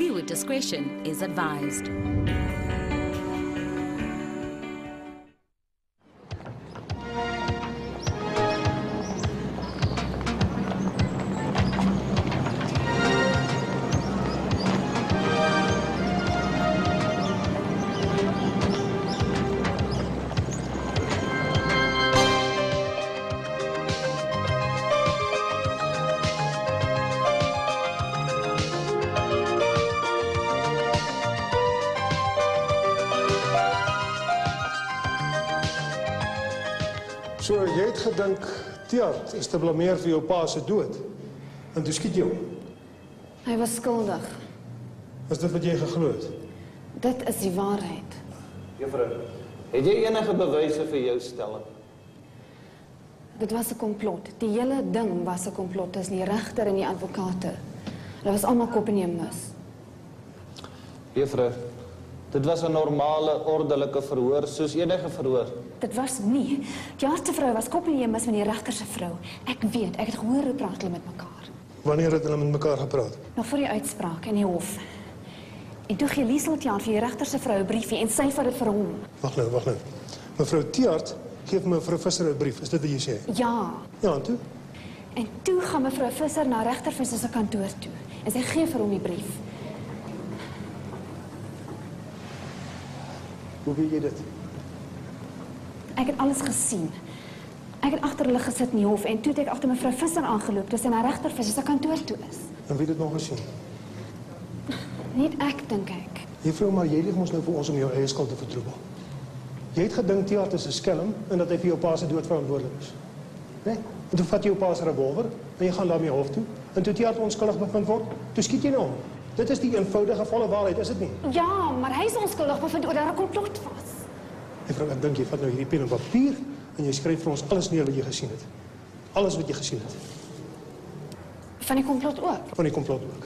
Viewer discretion is advised. So, jy het gedink, Tiaart is te blameer vir jou pa se dood. En toe skiet jy hom. Hy was skuldig. Is dit wat jy geglo het? Dit is die waarheid. Juffrou, het jy enige bewyse vir jou stelling? Dit was 'n komplot. Die hele ding was 'n komplot tussen die regter en die advokate. Hulle was almal kop in die mis. Juffrou, dit was 'n normale, ordelike verhoor, soos enige verhoor. Dit was nie. Die eerste vrou was kop in die mis met die regter se vrou. Ek weet, ek het gehoor hoe praat hulle met mekaar. Wanneer het hulle met mekaar gepraat? Nog voor die uitspraak in die hof. En toe gee Liesel Tiaart vir die regter se vrou 'n briefie en sy vat dit vir hom. Wag nou. Mevrou Tiaart geef mevrou Visser 'n brief, is dit wat jy sê? Ja. Ja, en toe? En toe gaan mevrou Visser na regter Visser se kantoor toe. En sy gee vir hom die brief. Hoe weet jy dit? Ek het alles gesien. Ek het agter hulle gesit in die hof en toe het ek agter mevrou Visser aangeloop toe sy na regter Visser se kantoor toe is. En wie het dit nog gesien? Niet ek, dink ek. Juffrou, maar jy lieg mos nou vir ons om jou eie skuld te vertroebel. Jy het gedink Tiaart is 'n skelm en dat hy vir jou pa se dood verantwoordelik is. Nee? En toe vat jy jou pa se revolver en jy gaan daarmee hof toe. En toe Tiaart onskuldig bevind word, toe skiet jy na hom. Dit is die eenvoudige volle waarheid, is dit nie? Ja, maar hy is onskuldig bevind oor daar 'n komplot was. Juffrou, ek dink jy vat nou hierdie pen en papier en jy skryf vir ons alles neer wat jy gesien het. Alles wat jy gesien het. Van die komplot ook. Van die komplot ook.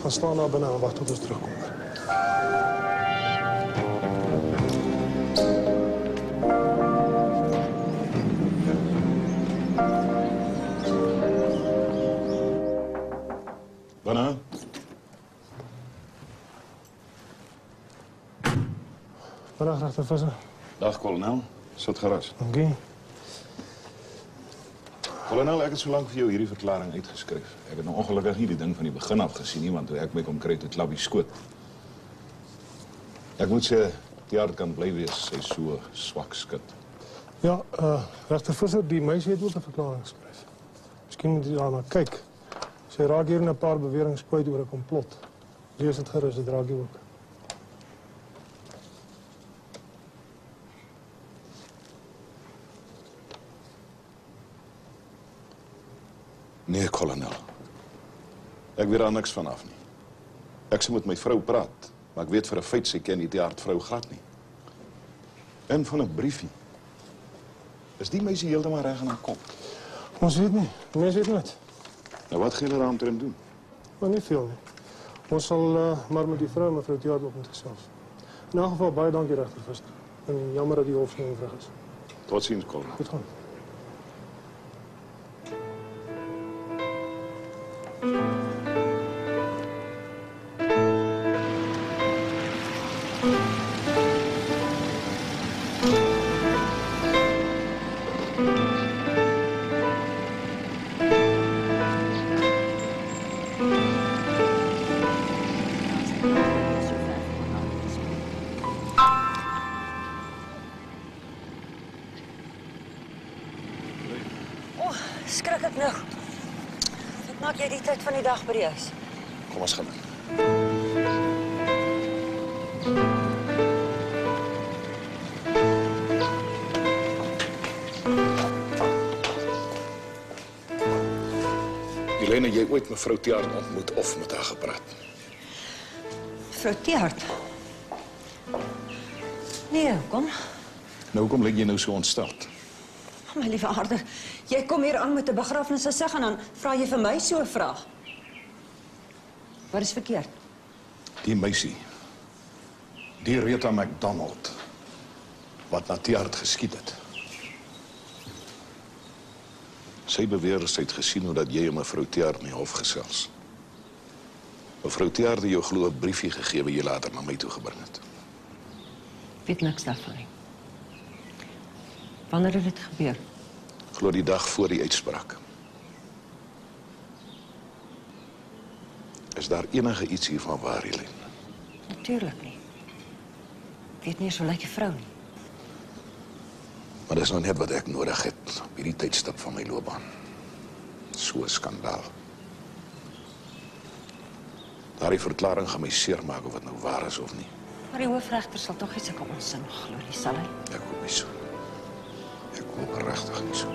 Gaan staan daar binne en wag tot ons terugkom. Binne. Vandag regter Visser. Dag, kolonel. Sit gerus. Dankie. Kolonel, ek het so lank vir jou hierdie verklaring uitgeskryf. Ek het nou ongelukkig nie die ding van die begin af gesien nie, want toe ek my kom kry, toe klap die skoot. Ek moet sê, Tiaart kan bly wees, sy so swak skit. Ja, regter Visser, die meisie het ook 'n verklaring geskryf. Miskien moet jy daarna kyk. Sy raak hier 'n paar beweringe kwyt oor 'n komplot. Lees dit gerus, dit raak jy ook. Nee, kolonel. Ek weet daar niks vanaf nie. Ek sê met my vrou praat, maar ek weet vir 'n feit sy ken die Tiaart vrou glad nie. En van 'n briefie. Is die meisie heeltemal reg in haar kop? Ons weet nie. Mense weet nooit. Nou wat gaan hulle daaromtrent doen? Maar nie veel nie. Ons sal maar met die vrou en mevrou Tiaart op moet gesels. In elk geval baie dankie regter Visser. En jammer dat die hof so onvrug is. Totsiens, kolonel. Goed gaan. Skrik ek nou. Wat maak jy die tyd van die dag by die huis? Kom ons gaan in. Helene, jy ooit mevrou Tiaart ontmoet of met haar gepraat? Mevrou Tiaart? Nee, kom. Nou, hoekom lyk jy nou so ontsteld? My liewe aarde, jy kom hier aan met 'n begrafenis te sê en dan vra jy vir my so 'n vraag. Wat is verkeerd? Die meisie, die Rita McDonald, wat na Tjaart geskied het. Sy beweer sy het gesien hoe dat jy en mevrou Tjaart in die hof gesels. Mevrou Tjaart het jou glo 'n briefie gegee wat jy later na my toe gebring het. Ek weet niks daarvan nie. Wanneer het dit gebeur? Glo die dag voor die uitspraak. Is daar enige iets hiervan waar, Helene? Natuurlijk nie. Ek weet nie eens hoe lyk die vrou nie. Maar dis nou net wat ek nodig het op hierdie tydstip van my loopbaan. So 'n skandaal. Daardie verklaring gaan my seermaak of dit nou waar is of nie. Maar die hoofregter sal tog nie sulke onsin glo nie, sal hy? Ek hoop nie so. Ek hoop regtig nie so.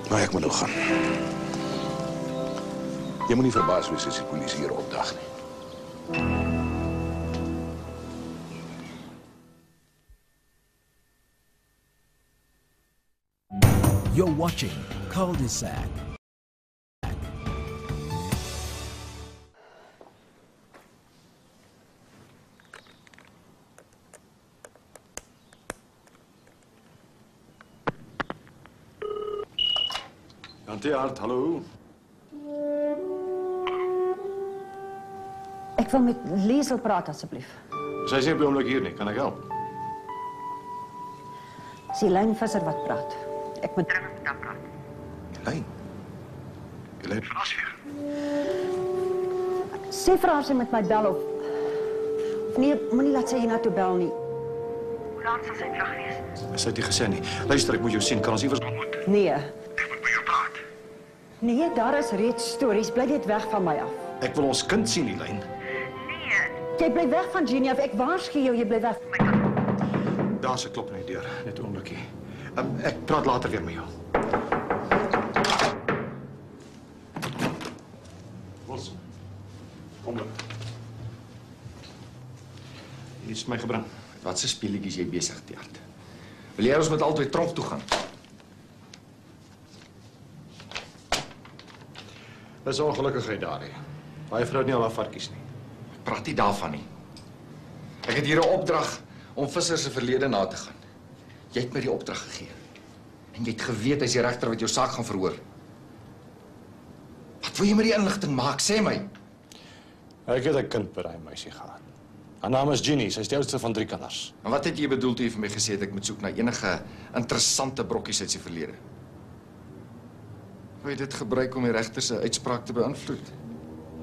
Maar ek moet nou gaan. Jy moet nie verbaas wees as die polisie hier opdag nie. You're watching Cul-de-sac. Jan Tjaart, hallo. Ek wil met Liesel praat asseblief. Sy is nie op die oomblik hier nie, kan ek help? Dis Helene Visser wat praat. Ek moet dringend met haar praat. Helene? Helene van Asveer? Sê vir haar sy met my bel of nee, moenie laat sy hiernatoe bel nie. Hoe laat sal sy terug wees? Sy het nie gesê nie. Luister, ek moet jou sien. Kan ons iewers ontmoet? Nee. Ek moet met jou praat. Nee, daar is reeds stories. Bly net weg van my af. Ek wil ons kind sien, Helene. Jy bly weg van Jenny af. Ek waarsku jou, jy bly weg van my kind. Daar's 'n klop in die deur. Net 'n oombliekie. Ek praat later weer met jou. Wilson. Oomblik. Jy is my gebring. Wat se speletjies jy besig, Tjaart? Wil jy ons met altyd tronk toe gaan? Dis 'n ongelukkigheid daardie. Baie vrou nie al haar varkies nie. Ek praat nie daarvan nie. Ek het hier 'n opdrag om Visser se verlede na te gaan. Jy het my die opdrag gegee. En jy het geweet hy's die regter wat jou saak gaan verhoor. Wat wil jy met die inligting maak? Sê my. Ek het 'n kind by daai meisie gehad. Haar naam is Jenny, sy is die oudste van 3 kinders. En wat het jy bedoel toe jy vir my gesê het ek moet soek na enige interessante brokkies uit sy verlede? Hoe het dit gebruik om die regter se uitspraak te beïnvloed?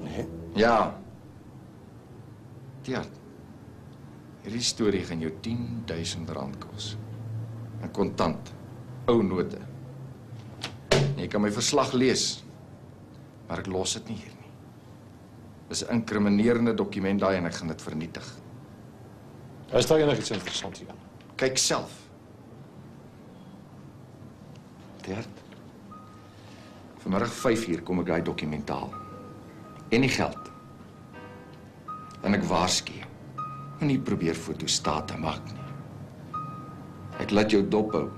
Nee. Ja. Tjaart. Hierdie storie gaan jou R10.000 kos. In kontant. Ou note. Jy kan my verslag lees, maar ek los dit nie hier nie. Dis 'n inkriminerende dokument daai en ek gaan dit vernietig. Is daar enigiets interessant hier? Kyk self. Tjaart. Vanmiddag 5:00 kom ek daai dokument haal. En die geld. En ek waarsku jou. Moenie probeer fotostaat te maak nie. Ek laat jou dophou.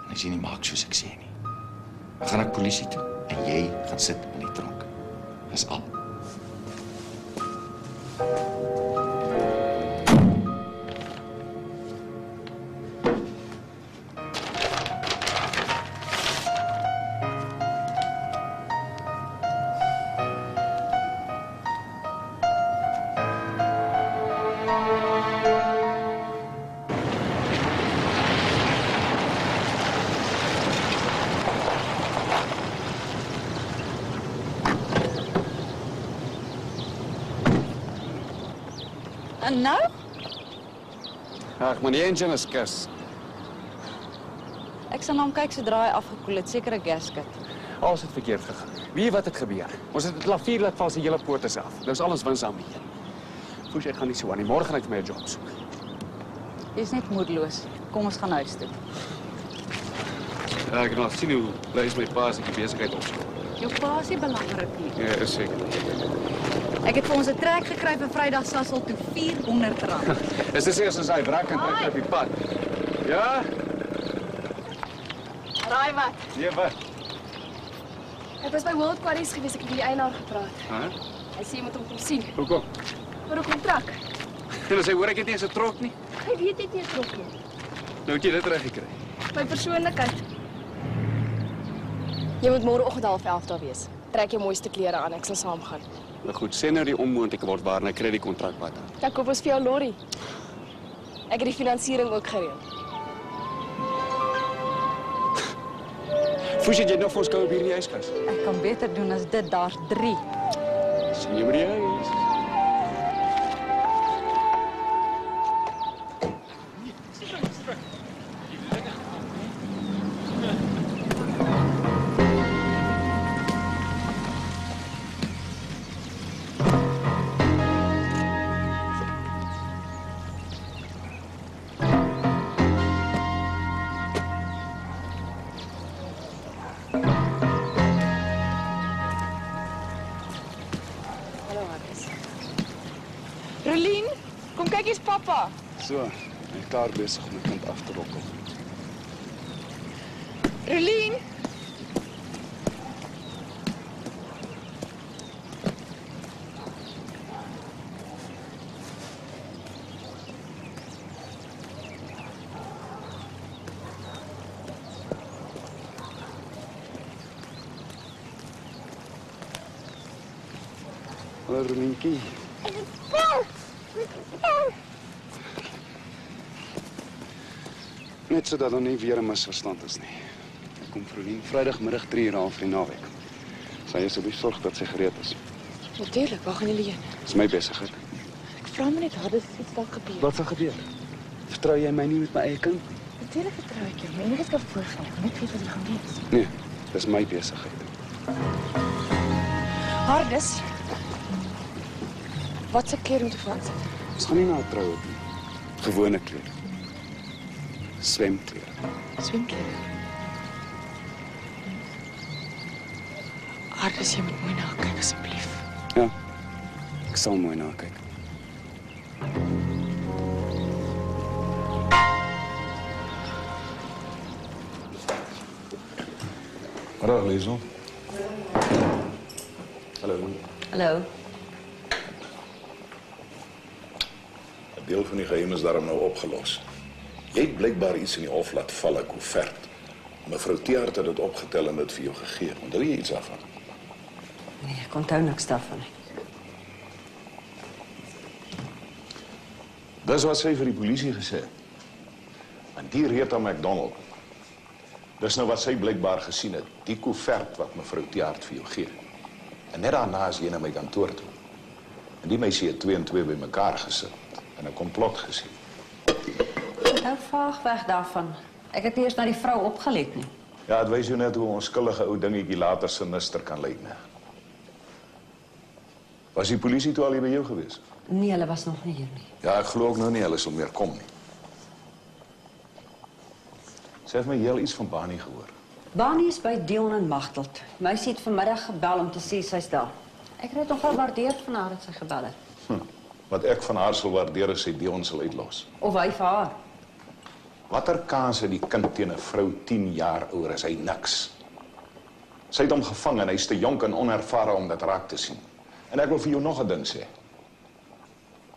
En as jy nie maak soos ek sê nie, dan gaan ek polisie toe en jy gaan sit in die tronk. Dis al. En nou? Ag, maar die engine is kus. Ek sal na hom kyk sodra hy afgekoel het, seker 'n gasket. Alles het verkeerd gegaan. Weet jy wat het gebeur? Ons het 'n klavier laat val sy hele pote af. Nou is alles wins aan my. Foes, ek gaan nie so aan nie. Môre gaan ek vir my 'n job soek. Jy's net moedeloos. Kom ons gaan huis toe. Ja, ek het nog sien hoe bly is my pa as ek die besigheid opskop. Jou pa is nie belangrik nie. Ja, is seker. Ek het vir ons 'n trek gekry vir Vrydag Sassel toe R400. Is dit eers as hy brak en trek op die pad? Ja? Raai wat? Nee, wat? Ek was by World Quarries gewees, ek het met die eienaar gepraat. Hæ? Hy sê jy moet hom kom sien. Hoekom? Oor 'n kontrak. En as hy hoor ek het nie eens 'n trok nie, Hy weet dit nie trok nie. nou het jy dit reggekry. My persoonlikheid. Jy moet môreoggend 10:30 daar wees. Trek jou mooiste klere aan, ek sal saamgaan. Nou goed, sê nou die onmoontlike word waar en ek kry die kontrak wat. Dan koop ons vir jou lorry. Ek het die finansiering ook gereël. Foes jy nog vir ons kou op hierdie yskas? Ek kan beter doen as dit, daar's 3. Sien jy by die huis? Rolien, kom kyk eens papa. So, hy is klaar besig om my kind af te rokkel. Rolien. Hallo Rolientjie. Net sodat daar nie weer 'n misverstand is nie. Ek kom vir Rolien Vrydagmiddag 3:00 af vir die naweek. Sy asseblief sorg dat sy gereed is. Natuurlijk, waar gaan jullie heen? Dis my besigheid. Ek vra my net harde iets dalk gebeur. Wat sal gebeur? Vertrou jy my nie met my eie kind? Natuurlijk vertrou ek jou. Enige iets kan voorval. Ek net weet wat er gaan wees. Nee, dis my besigheid. Hardes. Wat se klere moet ek vir aansit? Ons gaan nie na 'n troue toe. Gewone klere. Swemklere. Swemklere. Hardes, jy moet mooi na kyk asseblief. Ja, ek sal mooi na kyk. Hallo, Liesel. Hallo. Hallo. 'n Deel van die geheim is daarom nou opgelos. Jy het blykbaar iets in die hof laat val, 'n koevert. Mevrou Theart het dit opgetel en dit vir jou gegee. Onthou jy iets daarvan? Nee, ek onthou niks daarvan nie. Dis wat sy vir die polisie gesê het. En die Rita McDonald. Dis nou wat sy blykbaar gesien het, die koevert wat mevrou Theart vir jou gee. En net daarna is jy na my kantoor toe. En die meisie het 2 en 2 bymekaar gesit en 'n komplot gesien. Nou vaag weg daarvan. Ek het nie eers na die vrou opgelet nie. Ja, het wys jou net hoe 'n onskuldige ou dingetjie later sinister kan lyk, né? Was die polisie toe al hier by jou gewees? Nee, hulle was nog nie hier nie. Ja, ek glo ook nou nie hulle sal meer kom nie. Sê vir my, jy al iets van Bani gehoor? Bani is by Dion en Magteld. Meisie het vanmiddag gebel om te sê sy's daar. Ek het dit nogal waardeer van haar dat sy gebel het. Wat ek van haar sal waardeer is sy Dion sal uitlos. Of hy vir haar. Watter kans het die kind teen 'n vrou 10 jaar ouer is hy niks. Sy het hom gevang en hy's te jonk en onervare om dit raak te sien. En ek wil vir jou nog 'n ding sê.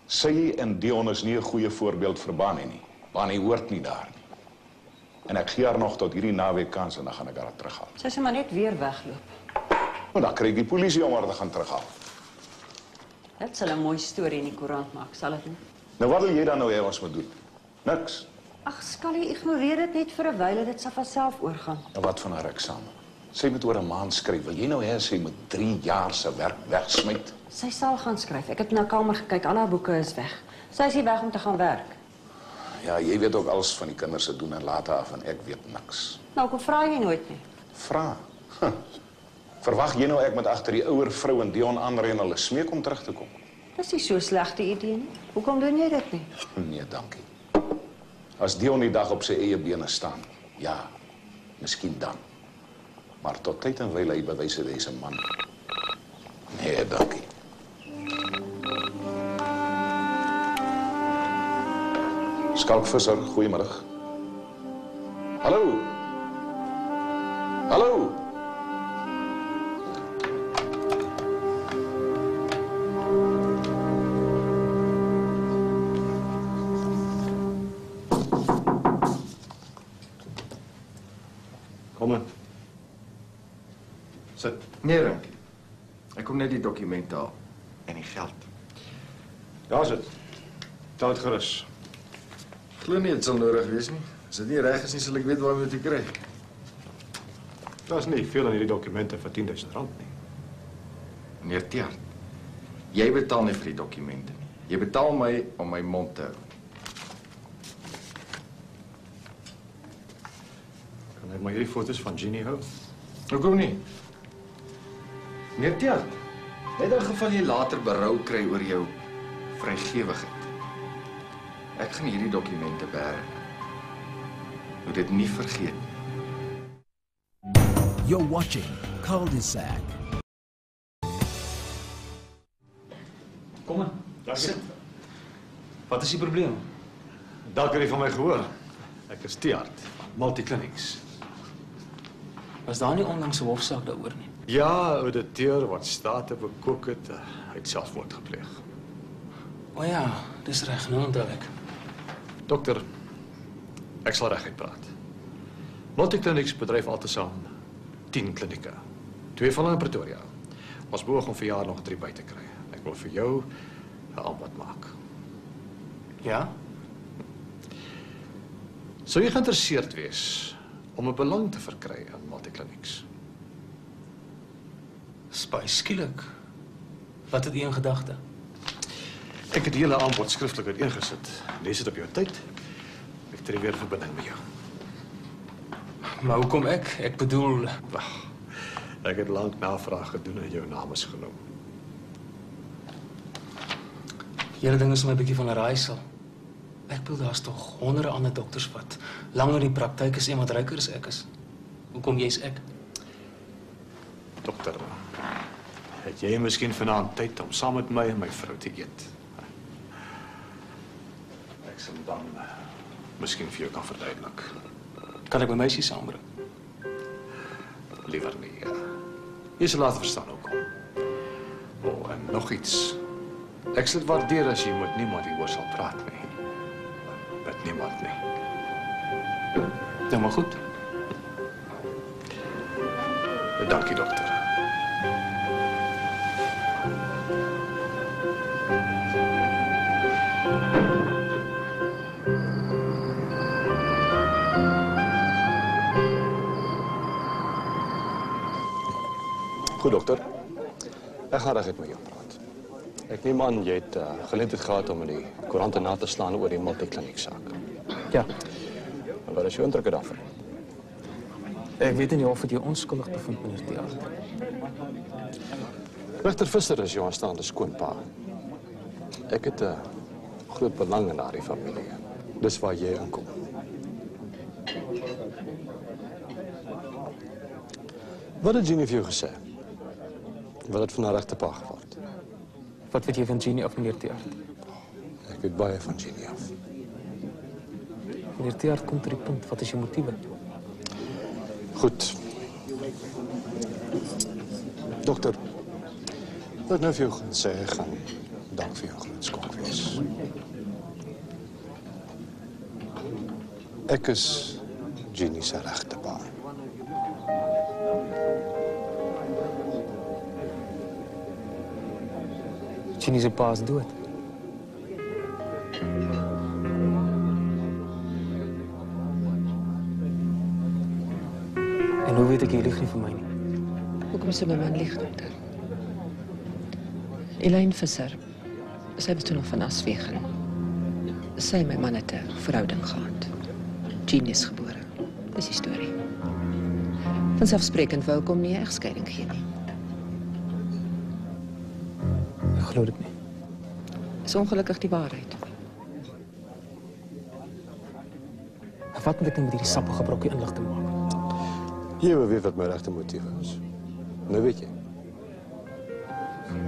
Sy en Dion is nie 'n goeie voorbeeld vir Bani nie. Bani hoort nie daar nie. En ek gee haar nog tot hierdie naweek kans en dan gaan ek haar terughaal. Sy sê maar net weer wegloop. Maar dan kry ek die polisie om haar te gaan terughaal. Dit sal 'n mooi storie in die koerant maak, sal dit nie? Nou wat wil jy dan nou hê ons moet doen? Niks. Ag, Skallie, ignoreer dit net vir 'n wyle, dit sal van self oorgaan. En wat van haar eksamen? Sy moet oor 'n maand skryf. Wil jy nou hê sy moet 3 jaar se werk wegsmyt? Sy sal gaan skryf. Ek het na haar kamer gekyk, al haar boeke is weg. Sy is hier weg om te gaan werk. Ja, jy weet ook alles van die kinders se doen en late af en ek weet niks. Nou, kom vra jy nooit nie. Vra. Verwag jy nou ek moet agter die ouer vrou en Dion aanry en hulle smeek om terug te kom? Dis nie so 'n slegte idee nie. Hoekom doen jy dit nie? Nee, dankie. As Dion die dag op sy eie bene staan, ja, miskien dan. Maar tot tyd en wyl hy bewys het hy's 'n man. Nee, dankie. Skalkvisser, goeiemiddag. Hallo. Hallo. Sit. Nee, dankie. Ek kom net die dokumente haal en die geld. Daar sit. Tel dit gerus. Glo nie dit sal nodig wees nie. As dit nie reg is nie, sal ek weet waar om dit te kry. Daar's nie veel in hierdie dokumente vir R10.000 nie. Meneer Tiart, jy betaal nie vir die dokumente nie. Jy betaal my om my mond te hou. Kan ek maar hierdie foto's van Ginny hou? Hoekom nie? Meneer Tiart, net in geval jy later berou kry oor jou vrygewigheid. Ek gaan hierdie dokumente berg. Moet dit nie vergeet nie. You're watching Cul-de-sac. Kom maar, sit. Wat is die probleem? Dalk het jy van my gehoor. Ek is Tiart, Multiclinics. Was daar nie onlangs 'n hofsaak daaroor nie? Ja, ouditeur wat state bekook het, hy het selfmoord gepleeg. O ja, dis reg, nou onthou ek. Dokter, ek sal reguit praat. Multiclinics bedryf altesaam 10 klinieke. 2 van hulle in Pretoria. Ons beoog om vir jaar nog 3 by te kry. Ek wil vir jou 'n aanbod maak. Ja? Sou jy geïnteresseerd wees om 'n belang te verkry in Multiclinics? Spy skielik. Wat het u in gedagte? Ek het die hele aanbod skriftelik uiteengesit. Lees dit op jou tyd. Ek tree weer verbinding met jou. Maar hoekom ek? Ek bedoel... Wag, ek het lank navraag gedoen en jou naam is genoem. Julle ding is my 'n bietjie van 'n raaisel. Ek bedoel, daar's tog honderde ander dokters wat langer in die praktyk is en wat ryker as ek is. Hoekom jy's ek? Dokter, het jy miskien vanaand tyd om saam met my en my vrou te eet? Ek sal dan miskien vir jou kan verduidelik. Kan ek my meisie saambring? Liewer nie. Jy sal later verstaan hoekom. Oh, en nog iets. Ek sal dit waardeer as jy met niemand hieroor sal praat nie. Met niemand nie. Nou maar goed. Dankie, dokter. Goed, dokter. Ek gaan reguit met jou praat. Ek neem aan jy het geleentheid gehad om in die koerante na te slaan oor die Multiclinics saak. Ja. Maar wat is jou indrukke daarvan? Ek weet nie of dit jou onskuldig bevind, meneer Tiart. Regter Visser is jou aanstaande skoonpa. Ek het 'n groot belang in daardie familie. Dis waar jy inkom. Wat het Ginny vir jou gesê? Wat het van haar regte pa geword? Wat weet jy van Ginny of meneer Tiart? Ek weet baie van Ginny af. Meneer Tiart kom tot die punt. Wat is jou motiewe? Goed. Dokter, wat nou vir jou gaan sê, gaan dank vir jou groot skok wees. Ek is Ginny se regte pa. Ginny se pa is dood. En hoe weet ek jy lieg nie vir my nie? Hoekom sou my man lieg, dokter? Elaine Visser, sy was toen nog van Aswegen. Sy en my man het 'n verhouding gehad. Jean is gebore. Dis die storie. Vanselfsprekend wou ek hom nie 'n egskeiding gee nie. Ek glo dit nie. Is ongelukkig die waarheid. Wat moet ek nou met hierdie sappige brokkie inligting maak? Jy weet wat my regte motiewe is. Nou weet jy.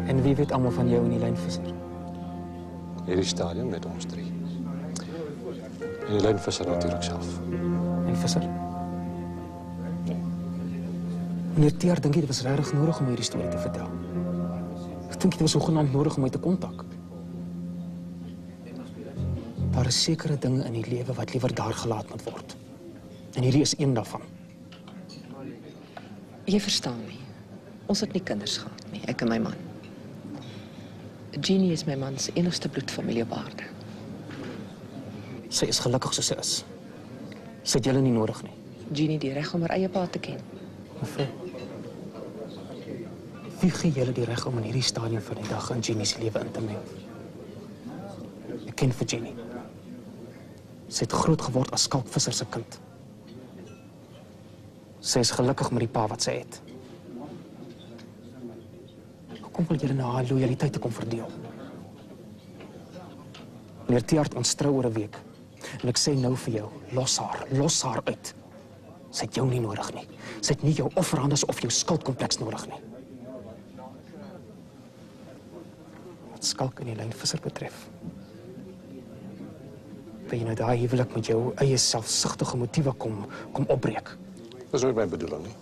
En wie weet almal van jou en Elaine Visser? Hierdie stadium met ons 3. En Elaine Visser natuurlik self. En Visser? Meneer Tiart, dink jy dit was regtig nodig om hierdie storie te vertel? Ek dink dit was hoegenaamd nodig om my te kontak. Daar is sekere dinge in die lewe wat liewer daar gelaat moet word. En hierdie is een daarvan. Jy verstaan nie. Ons het nie kinders gehad nie, ek en my man. Jeannie is my man se enigste bloedfamilie op aarde. Sy is gelukkig soos sy is. Sy het julle nie nodig nie. Jeannie die reg om haar eie pa te ken. Mevrou, wie gee julle die reg om in hierdie stadium van die dag in Jeannie se lewe in te meng? Ek ken vir Jeannie. Sy het groot geword as skalkvisser se kind. Sy is gelukkig met die pa wat sy het. Hoekom wil julle nou haar loyaliteit kom verdeel? Meneer Tiaart, ons trou oor 'n week. En ek sê nou vir jou, los haar uit. Sy het jou nie nodig nie. Sy het nie jou offerhandes of jou skuldkompleks nodig nie. Wat skalk in die lynvisser betref, wil jy nou daai huwelik met jou eie selfsugtige motiewe kom opbreek? Dis nooit my bedoeling nie.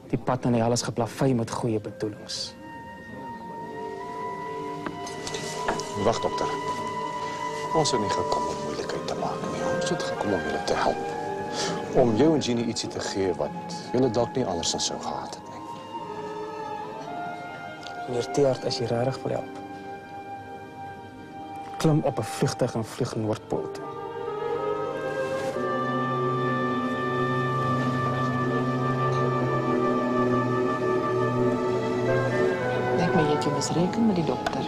Die pad na die hel is geplaveid met goeie bedoelings. Wag, dokter. Ons het nie gekom om moeilikheid te maak nie. Ons het gekom om julle te help. Om jou en Jeannie ietsie te gee wat julle dalk nie andersins sou gehad het nie. Meneer Tiaart, as jy regtig wil help, klim op 'n vliegtuig en vlieg Noordpool toe. Dink my jy het jou misreken met die dokter.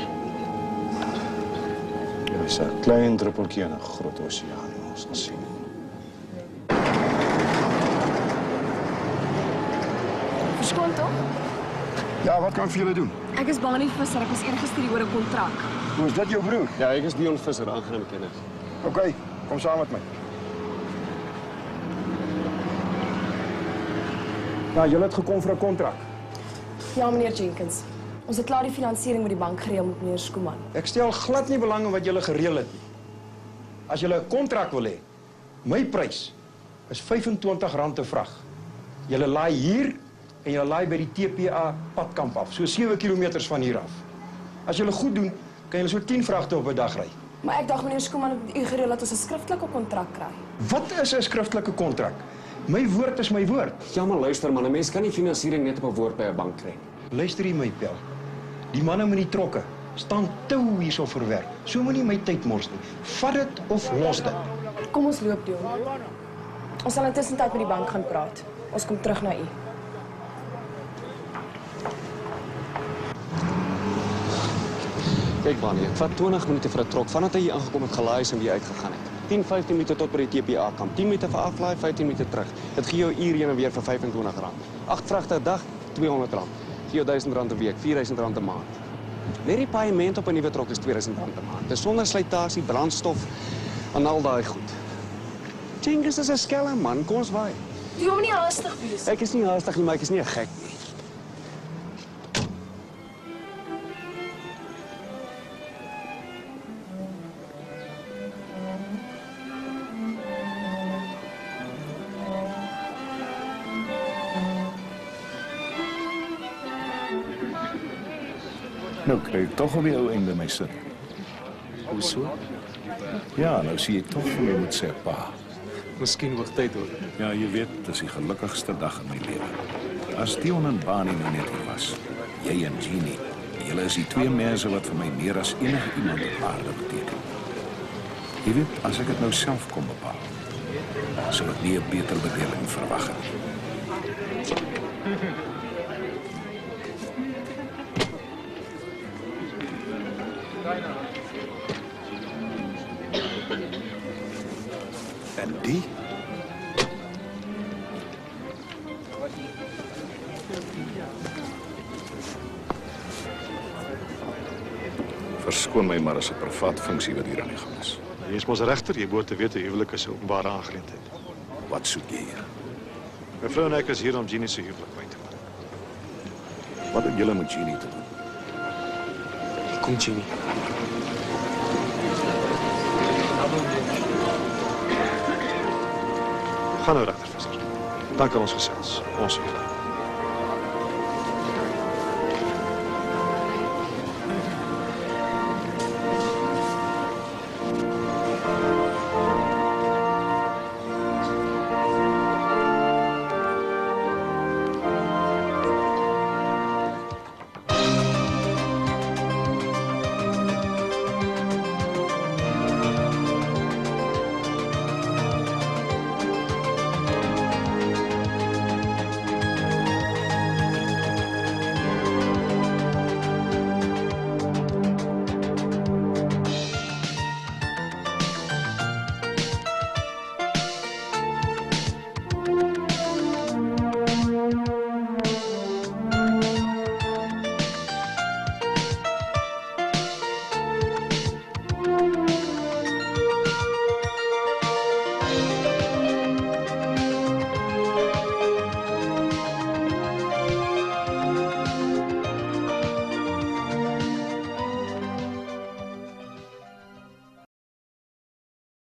Dis 'n klein druppeltjie in 'n groot oseaan, ons sal sien. Verskoon tog? Ja, wat kan ek vir julle doen? Ek is Bani Visser, ek is ingestuur oor 'n kontrak. Hoe is dit jou broer? Ja, ek is Dion Visser, aangenaam kennis. OK, kom saam met my. Ja, julle het gekom vir 'n kontrak. Ja, meneer Jenkins. Ons het klaar die finansiering met die bank gereël met meneer Skuman. Ek stel glad nie belang in wat julle gereël het nie. As julle 'n kontrak wil hê, my prys is R25 'n vrag. Julle laai hier en julle laai by die TPA padkamp af, so 7 kilometers van hier af. As julle goed doen, kan julle so 10 vragte op 'n dag ry. Maar ek dacht meneer Skuman het met u gereël dat ons 'n skriftelike kontrak kry. Wat is 'n skriftelike kontrak? My woord is my woord. Ja, maar luister man, 'n mens kan nie finansiering net op 'n woord by 'n bank kry nie. Luister hier my pel. Die manne met die trokke staan tou hierso vir werk. So moenie my tyd mors nie. Vat dit of los dit. Kom ons loop, Dion. Ons sal intussen met die bank gaan praat. Ons kom terug na u. Kyk Bani, ek vat 20 minute vir 'n trok vandat hy hier aangekom het, gelaai is en weer uitgegaan het. 10-15 minute tot by die TPA kamp. 10 minute vir aflaai, 15 minute terug. Dit gee jou uur heen en weer vir R25. 8 vragte 'n dag, R200. Gee jou R1000 'n week, R4000 'n maand. Net die paaiement op 'n nuwe trok is R2000 'n maand. Dis sonder slytasie, brandstof en al daai goed. Jenkins is 'n skelm man, kom ons waai. Jy moet nie haastig wees. Ek is nie haastig nie, maar ek is nie 'n gek nie. Nou kry ek tog op die ou einde my sin. Hoeso? Ja, nou sien jy tog vir my moet sê pa. Miskien hoog tyd hoor. Ja, jy weet, dis die gelukkigste dag in my lewe. As Dion en Bani nou net hier was, jy en Jeannie, julle is die twee mense wat vir my meer as enige iemand op aarde beteken. Jy weet, as ek dit nou self kon bepaal, sou ek nie 'n beter bedeling verwag het. En die? Verskoon my maar as 'n privaat funksie wat hier aan die gang is. Jy is mos regter, jy behoort te weet 'n huwelik is 'n openbare aangeleentheid. Wat soek jy hier? My vrou en ek is hier om Jeannie se huwelik by te woon. Wat het julle met Jeannie te doen? Kom Jeannie. Gaan nou regter Visser. Dank aan ons gesels. Ons